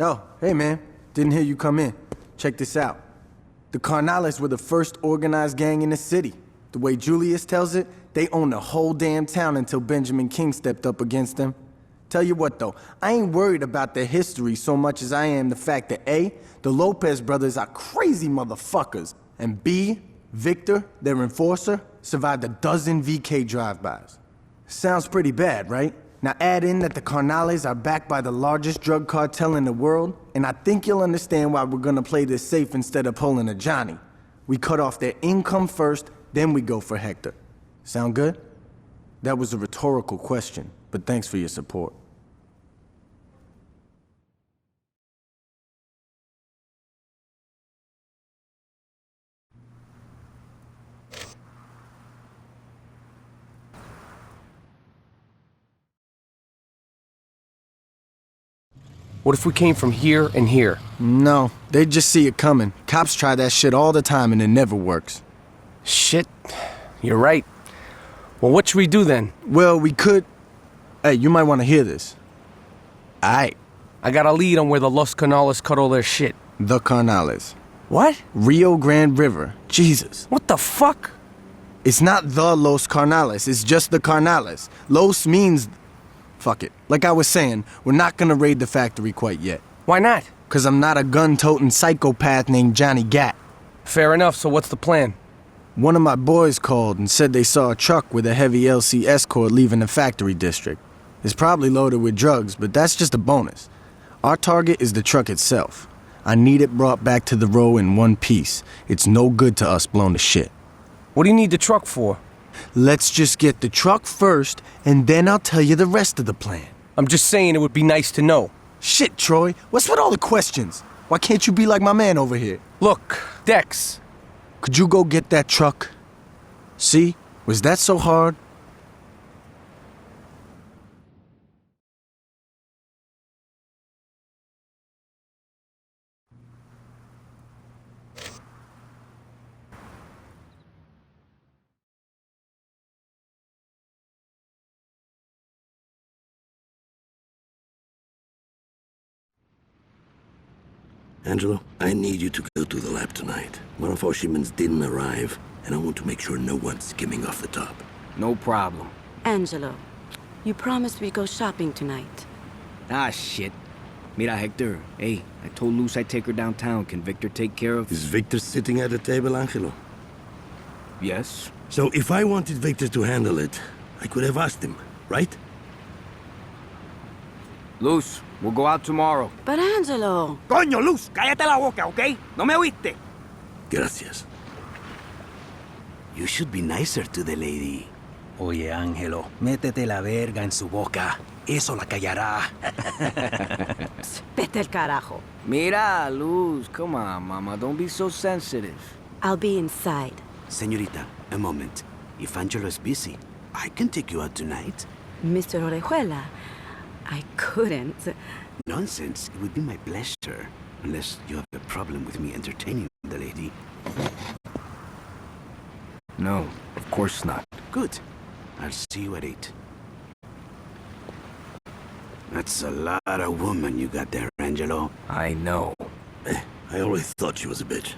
Oh, hey man, didn't hear you come in. Check this out. The Carnales were the first organized gang in the city. The way Julius tells it, They owned the whole damn town until Benjamin King stepped up against them. Tell you what though, I ain't worried about their history so much as I am the fact that A, the Lopez brothers are crazy motherfuckers, and B, Victor, their enforcer, survived a dozen VK drive-bys. Sounds pretty bad, right? Now add in that the Carnales are backed by the largest drug cartel in the world, and I think you'll understand why we're gonna play this safe instead of pulling a Johnny. We cut off their income first, then we go for Hector. Sound good? That was a rhetorical question, but thanks for your support. What if we came from here and here? No, they'd just see it coming. Cops try that shit all the time and it never works. Shit, you're right. Well, what should we do then? Well, we could... Hey, you might want to hear this. Aight. I got a lead on where the Los Carnales cut all their shit. The Carnales. What? Rio Grande River. Jesus. What the fuck? It's not the Los Carnales, it's just the Carnales. Los means... Fuck it. Like I was saying, we're not gonna raid the factory quite yet. Why not? 'Cause I'm not a gun-toting psychopath named Johnny Gat. Fair enough, so what's the plan? One of my boys called and said they saw a truck with a heavy LC escort leaving the factory district. It's probably loaded with drugs, but that's just a bonus. Our target is the truck itself. I need it brought back to the row in one piece. It's no good to us blown to shit. What do you need the truck for? Let's just get the truck first, and then I'll tell you the rest of the plan. I'm just saying it would be nice to know. Shit, Troy, what's with all the questions? Why can't you be like my man over here? Look, Dex. Could you go get that truck? See? Was that so hard? Angelo, I need you to go to the lab tonight. One of our shipments didn't arrive, and I want to make sure no one's skimming off the top. No problem. Angelo, you promised we'd go shopping tonight. Ah, shit. Mira, Hector. Hey, I told Luz I'd take her downtown. Can Victor take care of... Is Victor sitting at the table, Angelo? Yes. So if I wanted Victor to handle it, I could have asked him, right? Luz, we'll go out tomorrow. But Angelo... Coño, Luz, cállate la boca, ¿ok? ¿No me oíste? Gracias. You should be nicer to the lady. Oye, Ángelo, métete la verga en su boca. Eso la callará. Vete al carajo. Mira, Luz, come on, mama. Don't be so sensitive. I'll be inside. Señorita, a moment. If Angelo is busy, I can take you out tonight. Mr. Orejuela, I couldn't. Nonsense. It would be my pleasure. Unless you have a problem with me entertaining the lady. No, of course not. Good. I'll see you at 8. That's a lot of woman you got there, Angelo. I know. I always thought she was a bitch.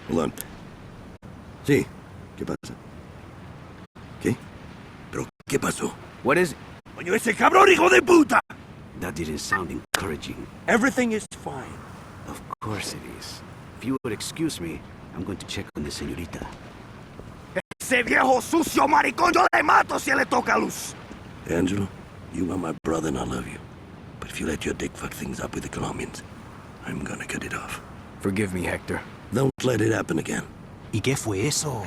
Hold on. Sí, ¿qué pasa? ¿Qué? ¿Pero qué pasó? What is it? ¡Coño, ese cabrón, hijo de puta! That didn't sound encouraging. Everything is fine. Of course it is. If you would excuse me, I'm going to check on the señorita. Ese viejo sucio maricón, yo le mato si le toca Luz. Angelo, you are my brother and I love you. But if you let your dick fuck things up with the Colombians, I'm gonna cut it off. Forgive me, Hector. Don't let it happen again. ¿Y qué fue eso?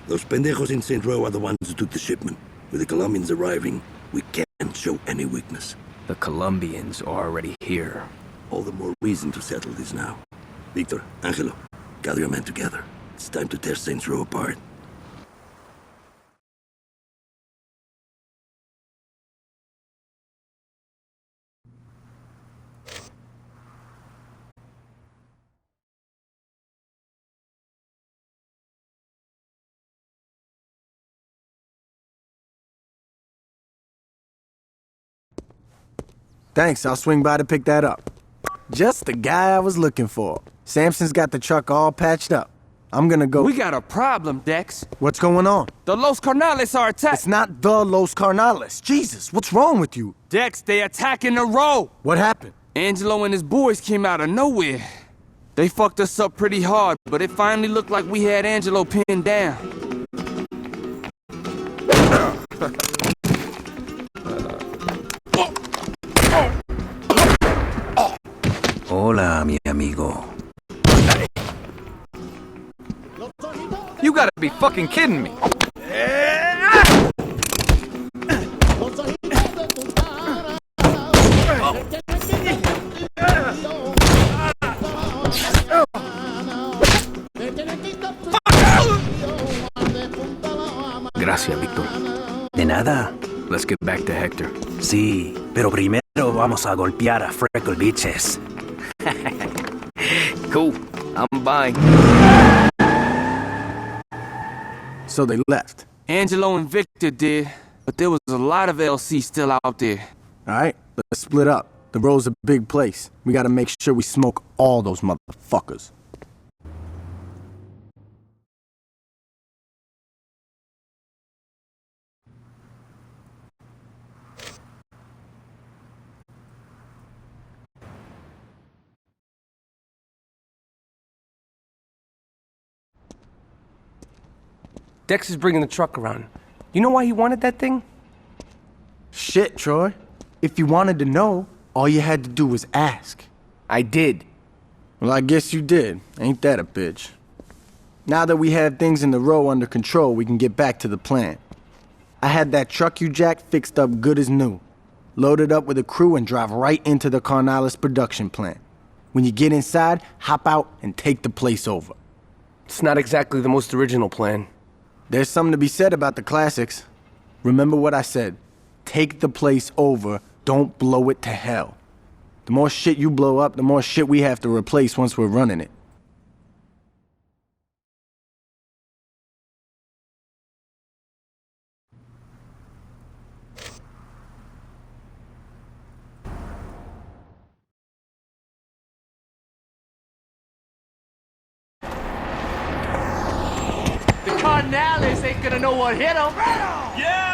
Those pendejos in St. Row are the ones who took the shipment. With the Colombians arriving, we can't show any weakness. The Colombians are already here. All the more reason to settle this now. Victor, Angelo, gather your men together. It's time to tear Saints Row apart. Thanks, I'll swing by to pick that up. Just the guy I was looking for. Samson's got the truck all patched up. I'm gonna go... We got a problem, Dex. What's going on? The Los Carnales are attacking... It's not the Los Carnales. Jesus, what's wrong with you? Dex, they attacking the road. What happened? Angelo and his boys came out of nowhere. They fucked us up pretty hard, but it finally looked like we had Angelo pinned down. Hola, mi amigo. You gotta be fucking kidding me. Gracias, Víctor. De nada. Let's get back to Hector. Sí, pero primero vamos a golpear a Freckle Bitches. Cool. I'm buying. So they left. Angelo and Victor did, but there was a lot of LC still out there. Alright, let's split up. The road's a big place. We gotta make sure we smoke all those motherfuckers. Dex is bringing the truck around. You know why he wanted that thing? Shit, Troy. If you wanted to know, all you had to do was ask. I did. Well, I guess you did. Ain't that a bitch? Now that we have things in the row under control, we can get back to the plan. I had that truck you jacked fixed up good as new. Loaded up with a crew and drive right into the Carnales production plant. When you get inside, hop out and take the place over. It's not exactly the most original plan. There's something to be said about the classics. Remember what I said. Take the place over, don't blow it to hell. The more shit you blow up, the more shit we have to replace once we're running it. Carnales ain't gonna know what hit them. Yeah!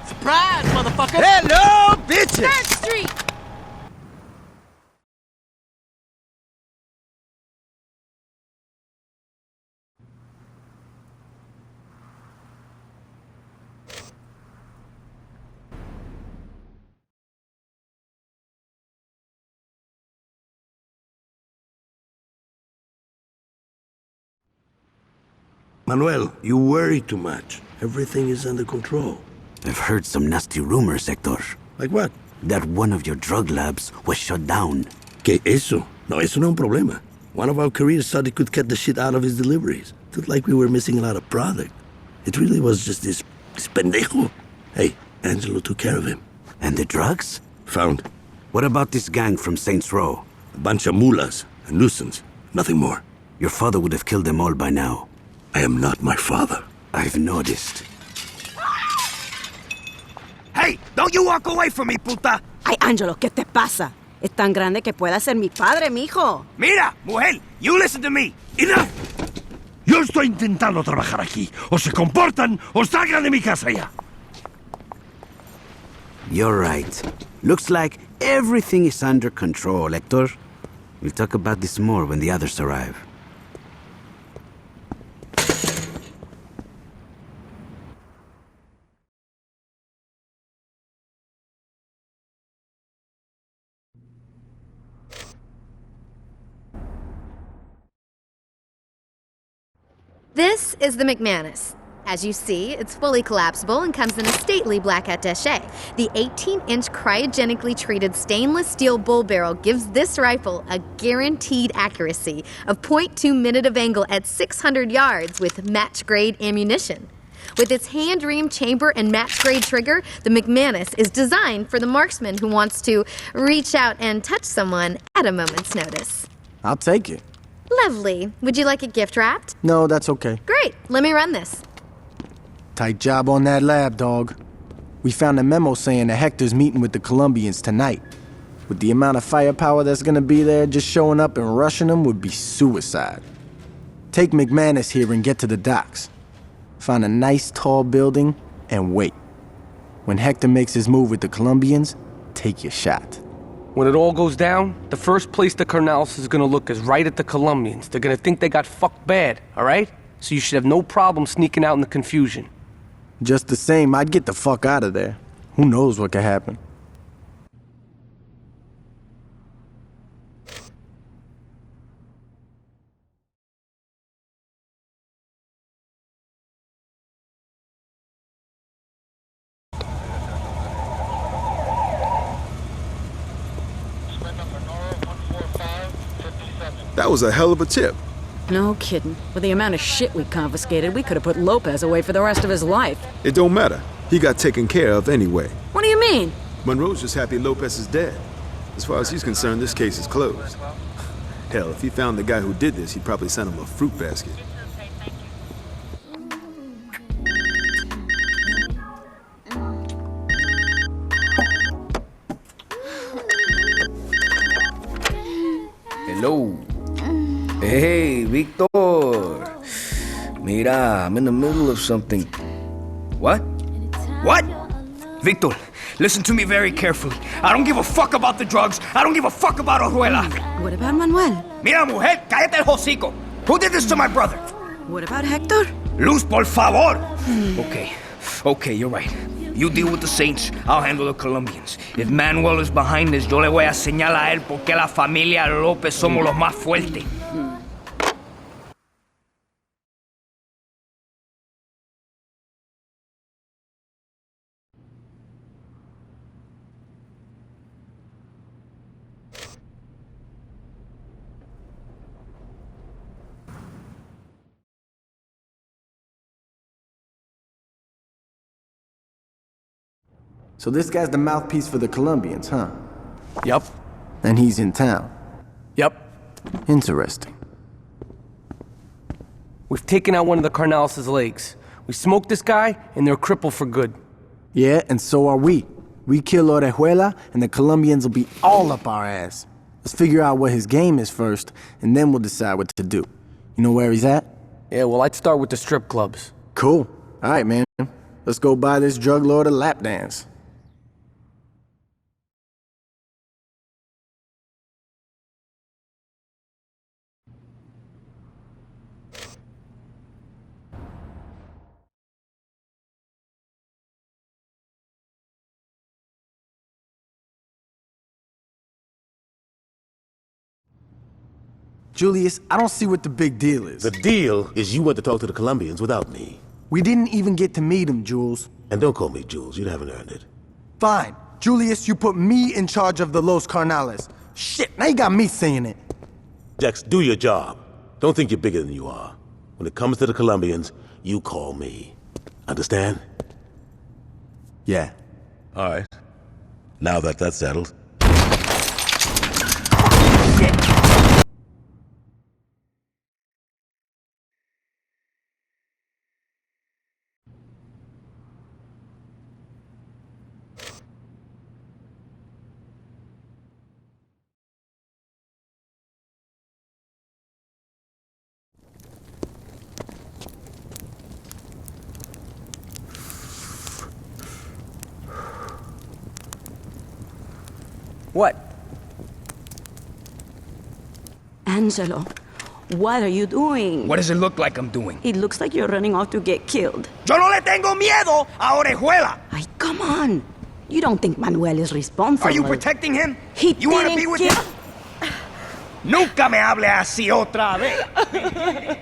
Surprise, motherfucker! Hello, bitches! Third Street! Manuel, you worry too much. Everything is under control. I've heard some nasty rumors, Hector. Like what? That one of your drug labs was shut down. ¿Qué eso? No, eso no es un problema. One of our careers thought he could cut the shit out of his deliveries. It looked like we were missing a lot of product. It really was just this pendejo. Hey, Angelo took care of him. And the drugs? Found. What about this gang from Saints Row? A bunch of mulas, a nuisance. Nothing more. Your father would have killed them all by now. I am not my father. I've noticed. Hey, don't you walk away from me, puta! Ay, Angelo, ¿qué te pasa? Es tan grande que pueda ser mi padre, mijo. Mira, mujer, you listen to me. ¡Enough! Yo estoy intentando trabajar aquí. O se comportan o salgan de mi casa ya. You're right. Looks like everything is under control, Hector. We'll talk about this more when the others arrive. This is the McManus. As you see, it's fully collapsible and comes in a stately black attaché. The 18-inch cryogenically treated stainless steel bull barrel gives this rifle a guaranteed accuracy of .2 minute of angle at 600 yards with match-grade ammunition. With its hand-reamed chamber and match-grade trigger, the McManus is designed for the marksman who wants to reach out and touch someone at a moment's notice. I'll take it. Lovely. Would you like it gift-wrapped? No, that's okay. Great. Let me run this. Tight job on that lab, dog. We found a memo saying that Hector's meeting with the Colombians tonight. With the amount of firepower that's gonna be there, just showing up and rushing them would be suicide. Take McManus here and get to the docks. Find a nice tall building and wait. When Hector makes his move with the Colombians, take your shot. When it all goes down, the first place the Carnales is gonna look is right at the Colombians. They're gonna think they got fucked bad, alright? So you should have no problem sneaking out in the confusion. Just the same, I'd get the fuck out of there. Who knows what could happen? That was a hell of a tip. No kidding. With the amount of shit we confiscated, we could have put Lopez away for the rest of his life. It don't matter. He got taken care of anyway. What do you mean? Monroe's just happy Lopez is dead. As far as he's concerned, this case is closed. Hell, if he found the guy who did this, he'd probably send him a fruit basket. Hello. Hey, Victor. Mira, I'm in the middle of something. What? What? Victor, listen to me very carefully. I don't give a fuck about the drugs. I don't give a fuck about Oruela. What about Manuel? Mira, mujer, cállate el hocico. Who did this to my brother? What about Hector? Luz, por favor. Okay, you're right. You deal with the Saints, I'll handle the Colombians. If Manuel is behind this, yo le voy a señalar a él porque la familia López somos los más fuertes. So this guy's the mouthpiece for the Colombians, huh? Yup. And he's in town. Yup. Interesting. We've taken out one of the Carnales' legs. We smoked this guy, and they're crippled for good. Yeah, and so are we. We kill Orejuela, and the Colombians will be all up our ass. Let's figure out what his game is first, and then we'll decide what to do. You know where he's at? Yeah, well, I'd start with the strip clubs. Cool. All right, man. Let's go buy this drug lord a lap dance. Julius, I don't see what the big deal is. The deal is you went to talk to the Colombians without me. We didn't even get to meet him, Jules. And don't call me Jules, you haven't earned it. Fine. Julius, you put me in charge of the Los Carnales. Shit, now you got me saying it. Jax, do your job. Don't think you're bigger than you are. When it comes to the Colombians, you call me. Understand? Yeah. All right. Now that that's settled. What? Angelo, what are you doing? What does it look like I'm doing? It looks like you're running off to get killed. Yo no le tengo miedo a Orejuela. Ay, come on. You don't think Manuel is responsible. Are you protecting him? You want to be with him? Nunca me hable así otra vez.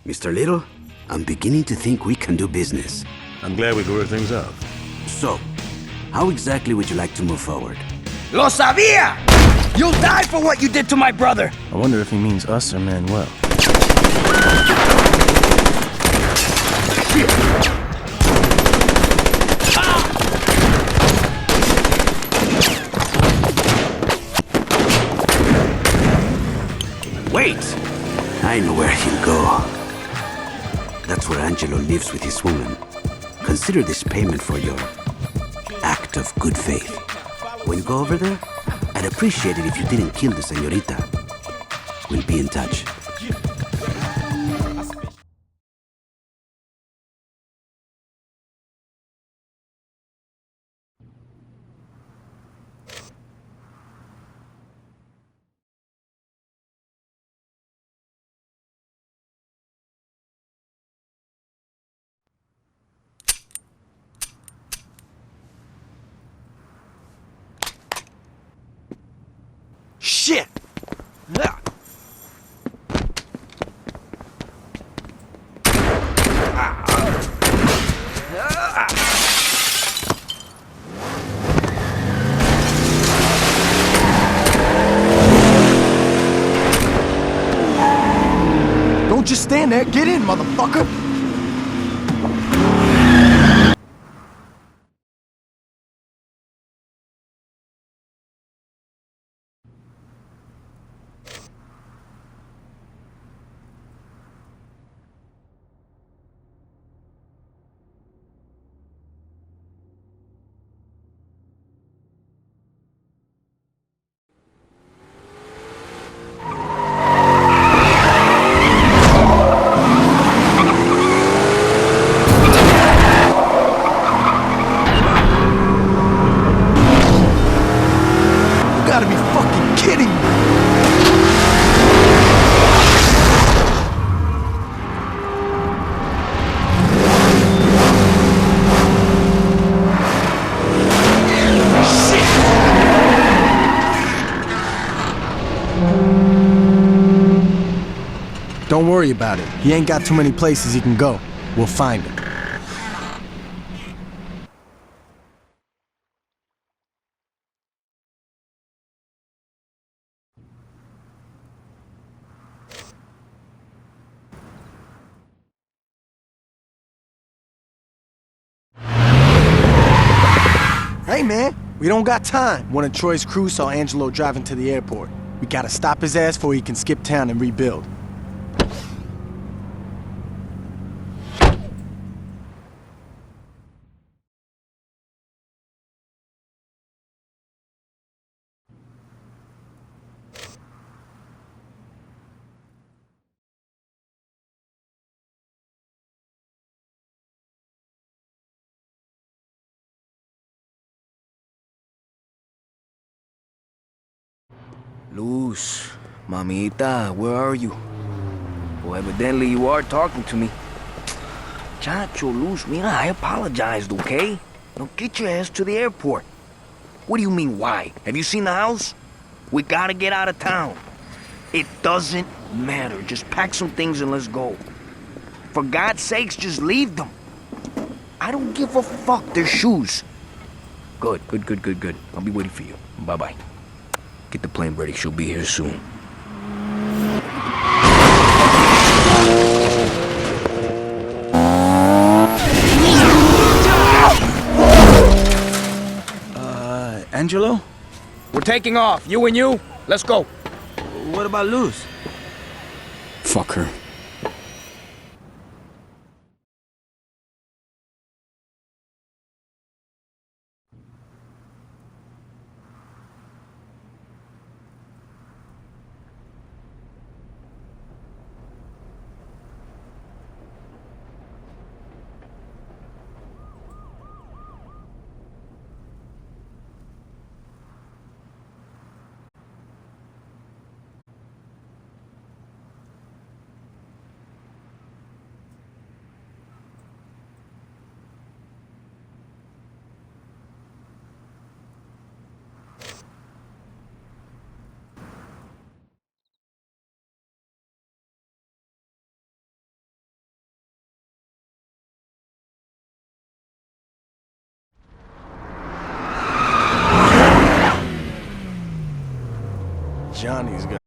Mr. Little, I'm beginning to think we can do business. I'm glad we can work things out. So, how exactly would you like to move forward? Lo sabía! You'll die for what you did to my brother! I wonder if he means us or Manuel. Wait! I know where he'll go. That's where Angelo lives with his woman. Consider this payment for your act of good faith. When you go over there, I'd appreciate it if you didn't kill the señorita. We'll be in touch. Shit! Don't just stand there. Get in, motherfucker. Don't worry about it. He ain't got too many places he can go. We'll find him. Hey man, we don't got time. One of Troy's crew saw Angelo driving to the airport. We gotta stop his ass before he can skip town and rebuild. Luz, mamita, where are you? Well, evidently you are talking to me. Chacho, Luz, mira, I apologized, okay? Now get your ass to the airport. What do you mean, why? Have you seen the house? We gotta get out of town. It doesn't matter. Just pack some things and let's go. For God's sakes, just leave them. I don't give a fuck. They're shoes. Good. I'll be waiting for you. Bye-bye. Get the plane ready. She'll be here soon. Angelo? We're taking off. You and you. Let's go. What about Luz? Fuck her. Johnny's got.